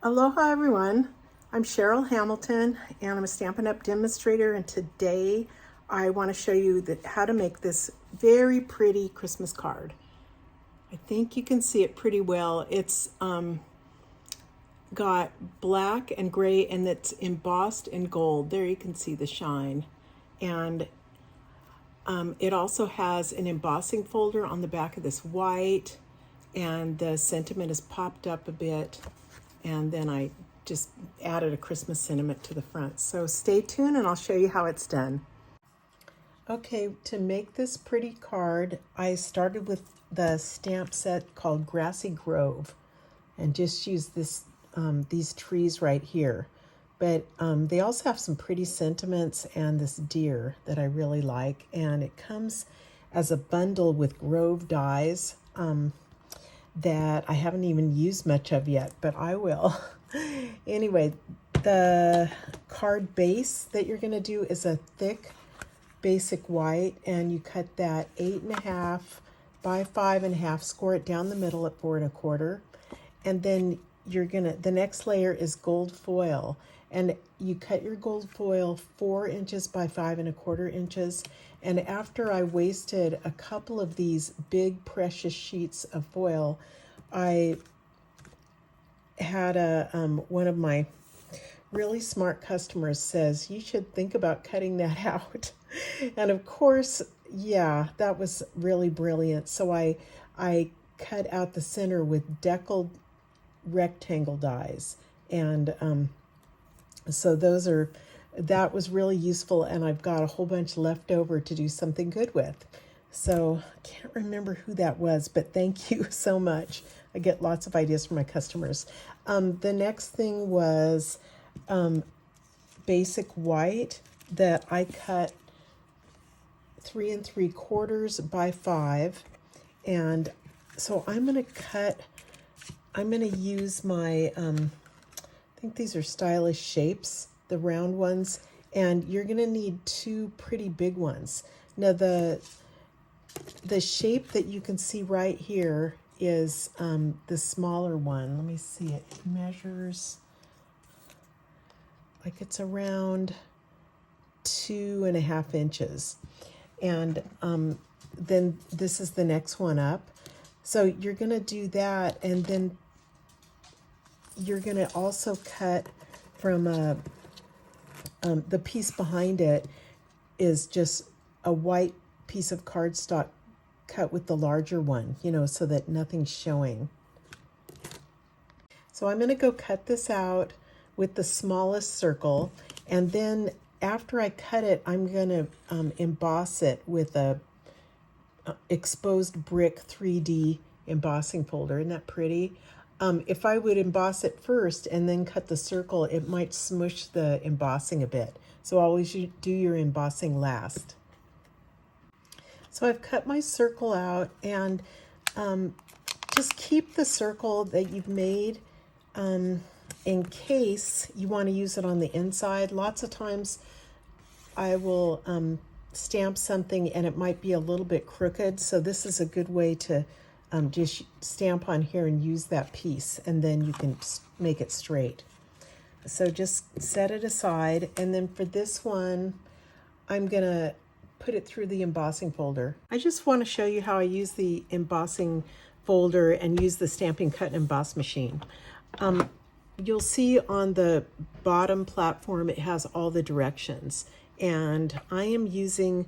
Aloha everyone, I'm Cheryl Hamilton and I'm a Stampin' Up! Demonstrator, and today I want to show you how to make this very pretty Christmas card. I think you can see it pretty well. It's got black and gray and it's embossed in gold. There you can see the shine. And it also has an embossing folder on the back of this white, and the sentiment is popped up a bit, and then I just added a Christmas sentiment to the front. So stay tuned and I'll show you how it's done. Okay, to make this pretty card, I started with the stamp set called Grassy Grove and just used these trees right here. But they also have some pretty sentiments and this deer that I really like. And it comes as a bundle with Grove dies that I haven't even used much of yet, but I will. Anyway, the card base that you're gonna do is a thick basic white, and you cut that 8.5 by 5.5, score it down the middle at 4 1/4. And then the next layer is gold foil, and you cut your gold foil 4 inches by 5 1/4 inches. And after I wasted a couple of these big precious sheets of foil, I had one of my really smart customers says, you should think about cutting that out. And of course, yeah, that was really brilliant. So I cut out the center with deckled rectangle dies. And so that was really useful, and I've got a whole bunch left over to do something good with. So I can't remember who that was, but thank you so much. I get lots of ideas from my customers. The next thing was basic white that I cut 3 3/4 by 5. And so I'm going to use my, I think these are Stylish Shapes, the round ones, and you're going to need 2 pretty big ones. Now the shape that you can see right here is the smaller one. Let me see, it measures like it's around 2.5 inches. And then this is the next one up. So you're going to do that, and then you're going to also cut from the piece behind it is just a white piece of cardstock cut with the larger one, so that nothing's showing. So I'm going to go cut this out with the smallest circle, and then after I cut it, I'm going to emboss it with a exposed brick 3D embossing folder. Isn't that pretty? If I would emboss it first and then cut the circle, it might smush the embossing a bit. So always do your embossing last. So I've cut my circle out, and just keep the circle that you've made in case you want to use it on the inside. Lots of times I will stamp something and it might be a little bit crooked, so this is a good way to just stamp on here and use that piece, and then you can make it straight. So just set it aside, and then for this one, I'm gonna put it through the embossing folder. I just want to show you how I use the embossing folder and use the Stampin' Cut and Emboss machine. You'll see on the bottom platform it has all the directions, and I am using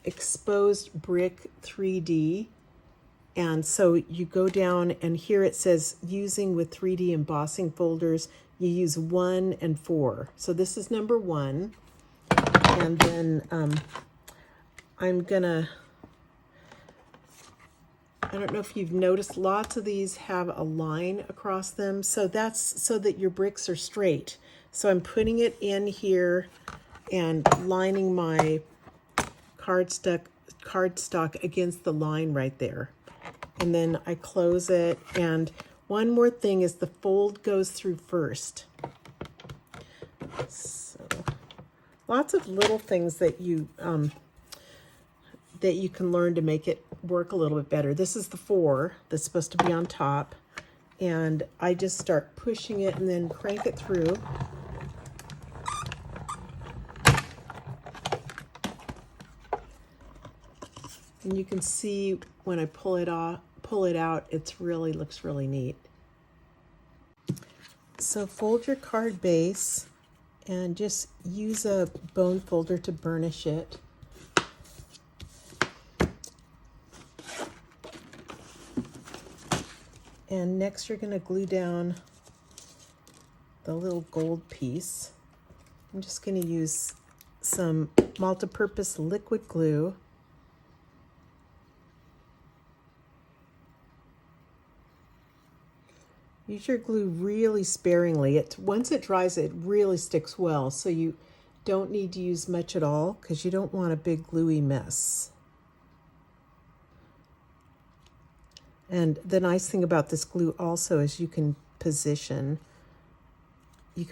exposed brick 3D. And so you go down, and here it says using with 3D embossing folders, you use 1 and 4. So this is number 1. And then I'm gonna, I don't know if you've noticed, lots of these have a line across them. So that's so that your bricks are straight. So I'm putting it in here and lining my cardstock against the line right there. And then I close it. And one more thing is the fold goes through first. So lots of little things that you can learn to make it work a little bit better. This is the 4 that's supposed to be on top. And I just start pushing it and then crank it through. And you can see when I pull it out, it's really looks really neat. So fold your card base and just use a bone folder to burnish it. And next you're going to glue down the little gold piece. I'm just going to use some multi-purpose liquid glue. Use your glue really sparingly. Once it dries, it really sticks well, so you don't need to use much at all because you don't want a big gluey mess. And the nice thing about this glue also is you can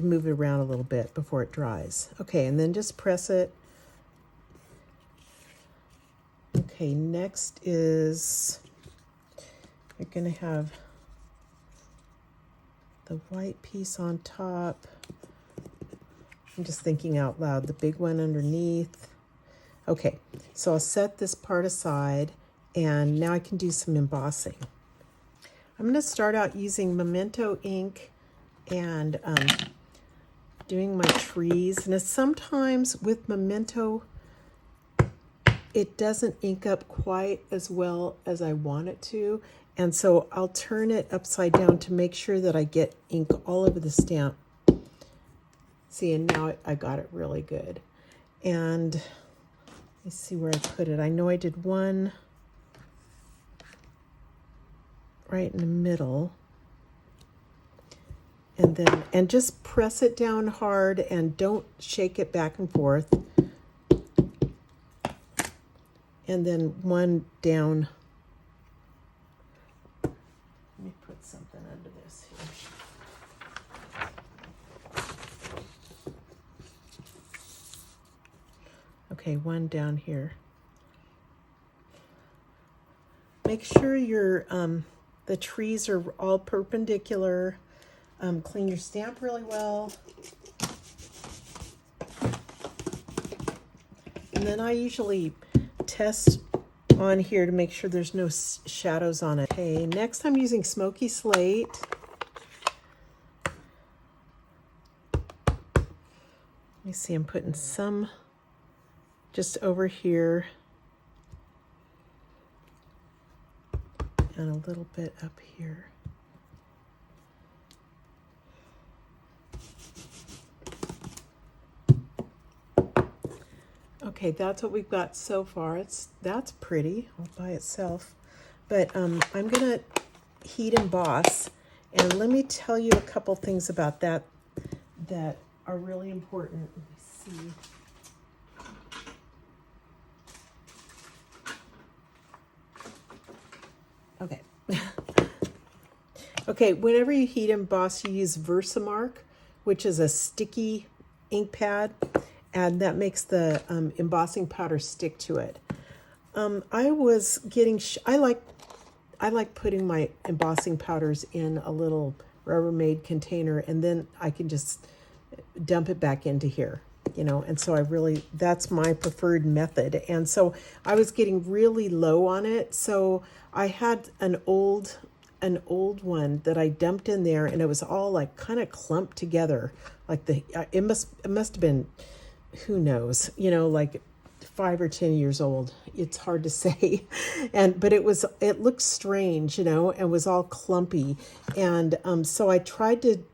move it around a little bit before it dries. Okay, and then just press it. Okay, next is you're going to have the white piece on top. I'm just thinking out loud, the big one underneath. Okay, so I'll set this part aside and now I can do some embossing. I'm going to start out using Memento ink and doing my trees. And sometimes with Memento, it doesn't ink up quite as well as I want it to. And so I'll turn it upside down to make sure that I get ink all over the stamp. See, and now I got it really good. And let me see where I put it. I know I did one right in the middle. And just press it down hard and don't shake it back and forth. And then one down. Let me put something under this here. Okay, one down here. Make sure your the trees are all perpendicular. Clean your stamp really well. And then I usually test on here to make sure there's no shadows on it. Okay, next I'm using Smoky Slate. Let me see, I'm putting some just over here and a little bit up here. Okay, that's what we've got so far. That's pretty all by itself. But I'm going to heat emboss. And let me tell you a couple things about that are really important. Let me see. Okay. Okay, whenever you heat emboss, you use Versamark, which is a sticky ink pad. And that makes the embossing powder stick to it. I was getting, I like putting my embossing powders in a little Rubbermaid container, and then I can just dump it back into here, you know. And so that's my preferred method. And so I was getting really low on it. So I had an old one that I dumped in there, and it was all like kind of clumped together. Like it must have been, who knows, you know, like 5 or 10 years old. It's hard to say. But it looked strange, you know, and was all clumpy. And so I tried to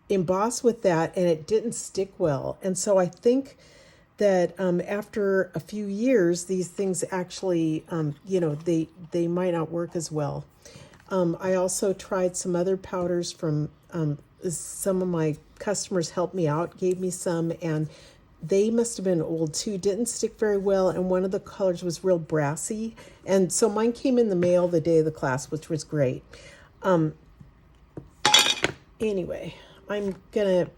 emboss with that and it didn't stick well. And so I think that after a few years, these things actually, you know, they might not work as well. I also tried some other powders from some of my customers helped me out, gave me some, and they must have been old too, didn't stick very well, and one of the colors was real brassy. And so mine came in the mail the day of the class, which was great. Anyway, I'm gonna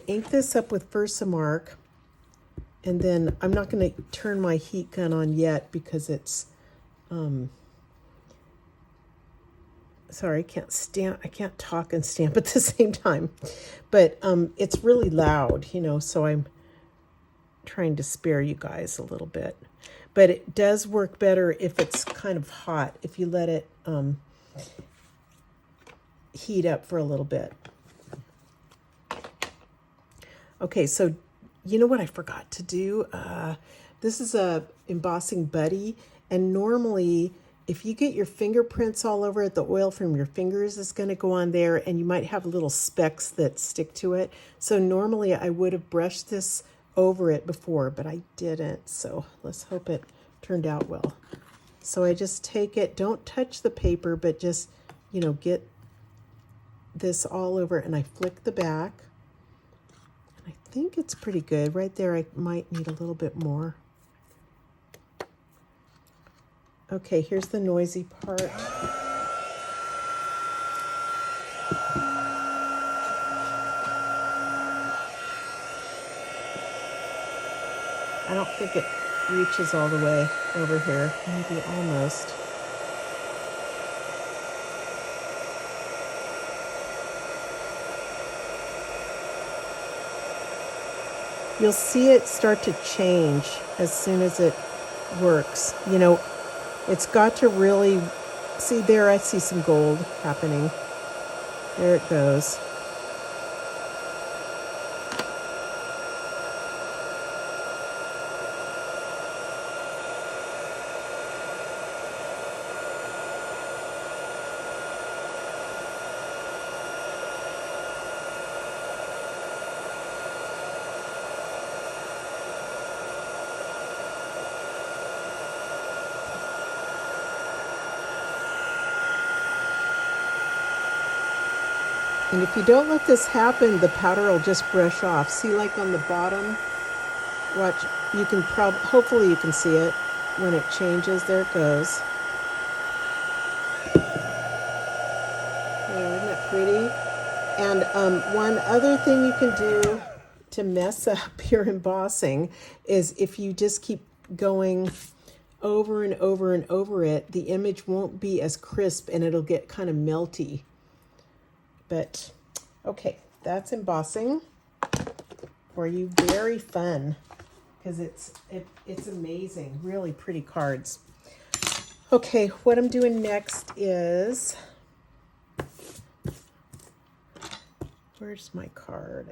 ink this up with Versamark, and then I'm not gonna turn my heat gun on yet because it's Sorry, I can't talk and stamp at the same time. But it's really loud, you know, so I'm trying to spare you guys a little bit. But it does work better if it's kind of hot, if you let it heat up for a little bit. Okay, so you know what I forgot to do? This is a embossing buddy, and normally if you get your fingerprints all over it, the oil from your fingers is going to go on there, and you might have little specks that stick to it. So normally I would have brushed this over it before, but I didn't. So let's hope it turned out well. So I just take it, don't touch the paper, but just, you know, get this all over, and I flick the back. And I think it's pretty good. Right there, I might need a little bit more. Okay, here's the noisy part. I don't think it reaches all the way over here. Maybe almost. You'll see it start to change as soon as it works. You know, it's got to really, see there, I see some gold happening. There it goes. And if you don't let this happen, the powder will just brush off. See, like on the bottom, watch, you can hopefully you can see it when it changes. There it goes. There, isn't that pretty? And one other thing you can do to mess up your embossing is if you just keep going over and over and over it, the image won't be as crisp and it'll get kind of melty. But okay, that's embossing for you. Very fun because it's amazing. Really pretty cards. Okay, what I'm doing next is, where's my card?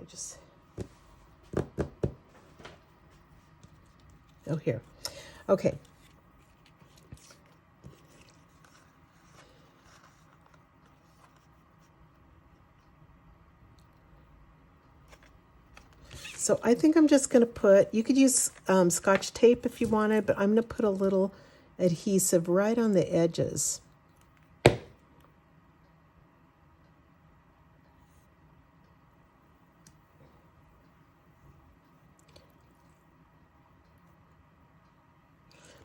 Oh, here. Okay. So I think I'm just going to put, you could use Scotch tape if you wanted, but I'm going to put a little adhesive right on the edges.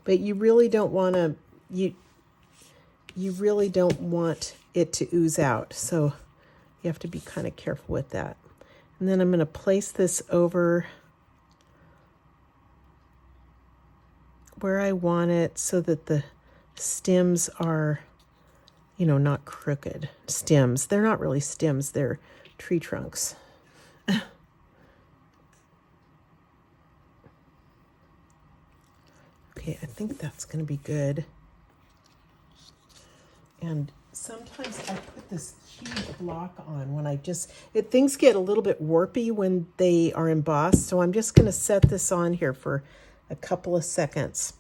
But you really don't want to, you really don't want it to ooze out. So you have to be kind of careful with that. And then I'm going to place this over where I want it so that the stems are, you know, not crooked stems. They're not really stems, they're tree trunks. Okay, I think that's going to be good. And sometimes I put this huge block on when things get a little bit warpy when they are embossed. So I'm just going to set this on here for a couple of seconds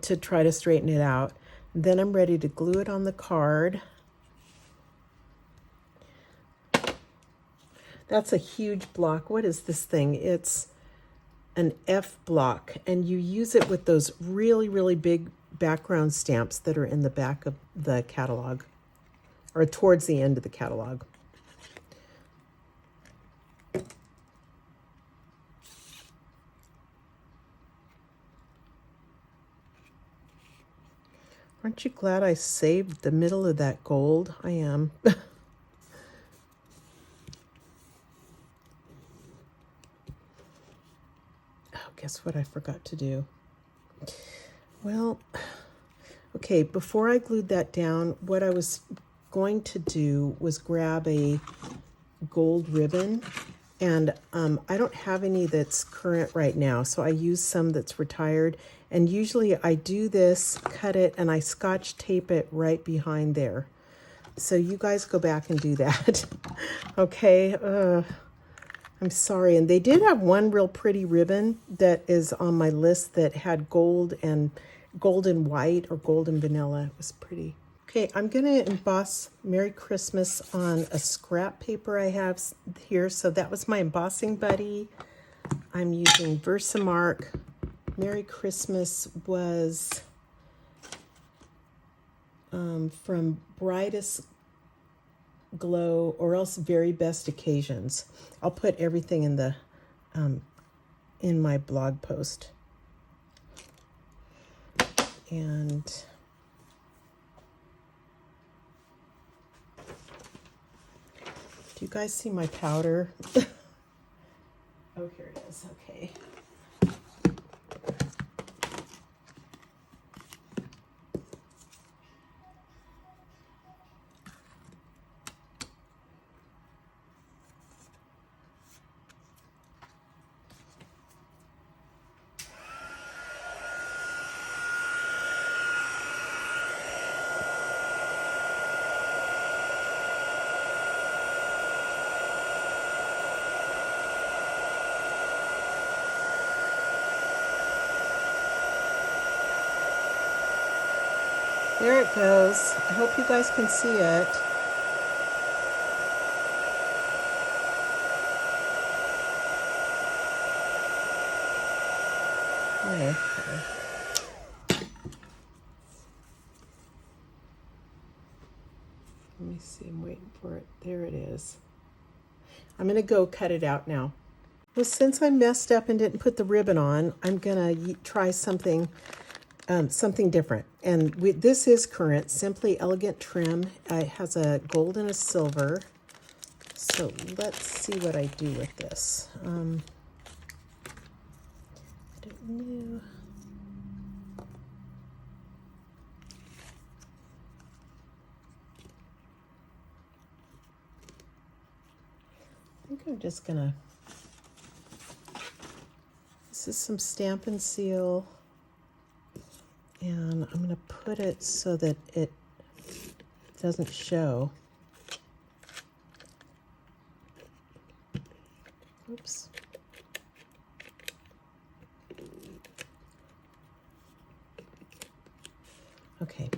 to try to straighten it out. And then I'm ready to glue it on the card. That's a huge block. What is this thing? It's an F block, and you use it with those really, really big background stamps that are in the back of the catalog, or towards the end of the catalog. Aren't you glad I saved the middle of that gold? I am. Guess what I forgot to do? Well, okay, before I glued that down, what I was going to do was grab a gold ribbon, and I don't have any that's current right now, so I use some that's retired. And usually I do this, cut it, and I scotch tape it right behind there. So you guys go back and do that. Okay, I'm sorry. And they did have one real pretty ribbon that is on my list that had gold and white or gold and vanilla. It was pretty. Okay, I'm going to emboss Merry Christmas on a scrap paper I have here. So that was my embossing buddy. I'm using Versamark. Merry Christmas was from Brightest Glow, or else Very Best Occasions. I'll put everything in the in my blog post. And do you guys see my powder? Oh, here it is. Okay. There it goes. I hope you guys can see it. Okay. Let me see, I'm waiting for it. There it is. I'm going to go cut it out now. Well, since I messed up and didn't put the ribbon on, I'm going to try something different. And this is current, Simply Elegant Trim. It has a gold and a silver. So let's see what I do with this. I don't know. I think I'm just gonna, this is some Stampin' Seal, and I'm gonna put it so that it doesn't show. Oops. Okay.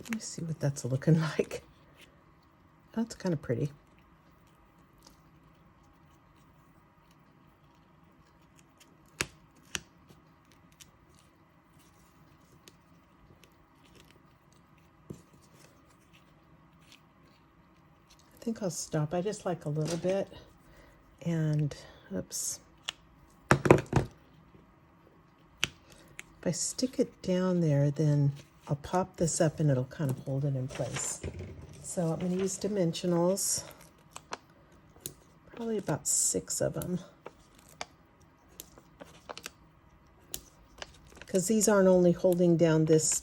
Let me see what that's looking like. That's kind of pretty. I think I'll stop. I just like a little bit. And, oops. If I stick it down there, then I'll pop this up and it'll kind of hold it in place. So I'm going to use dimensionals, probably about 6 of them. Because these aren't only holding down this,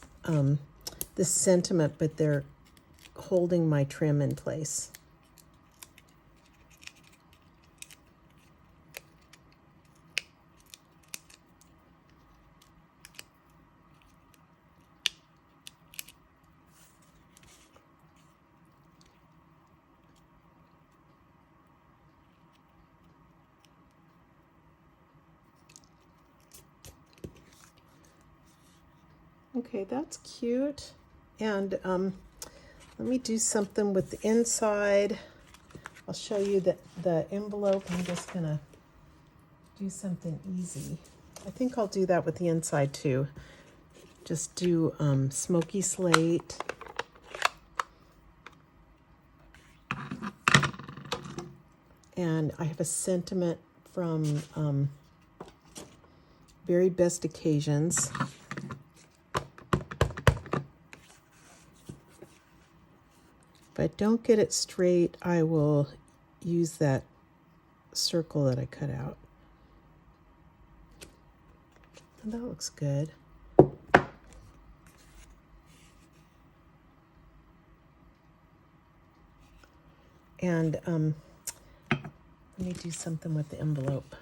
this sentiment, but they're holding my trim in place. Okay, that's cute. And let me do something with the inside. I'll show you the envelope. I'm just gonna do something easy. I think I'll do that with the inside too. Just do smoky slate. And I have a sentiment from Very Best Occasions. I don't get it straight, I will use that circle that I cut out. And that looks good. And let me do something with the envelope.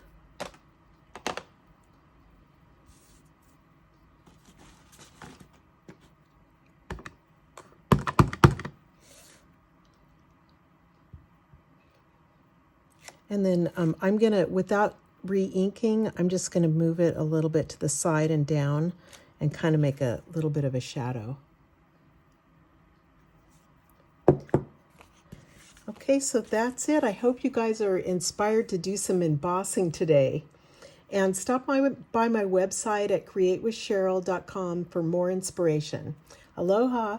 And then I'm gonna, without re-inking, I'm just gonna move it a little bit to the side and down and kind of make a little bit of a shadow. Okay, so that's it. I hope you guys are inspired to do some embossing today. And stop by my website at createwithcheryl.com for more inspiration. Aloha!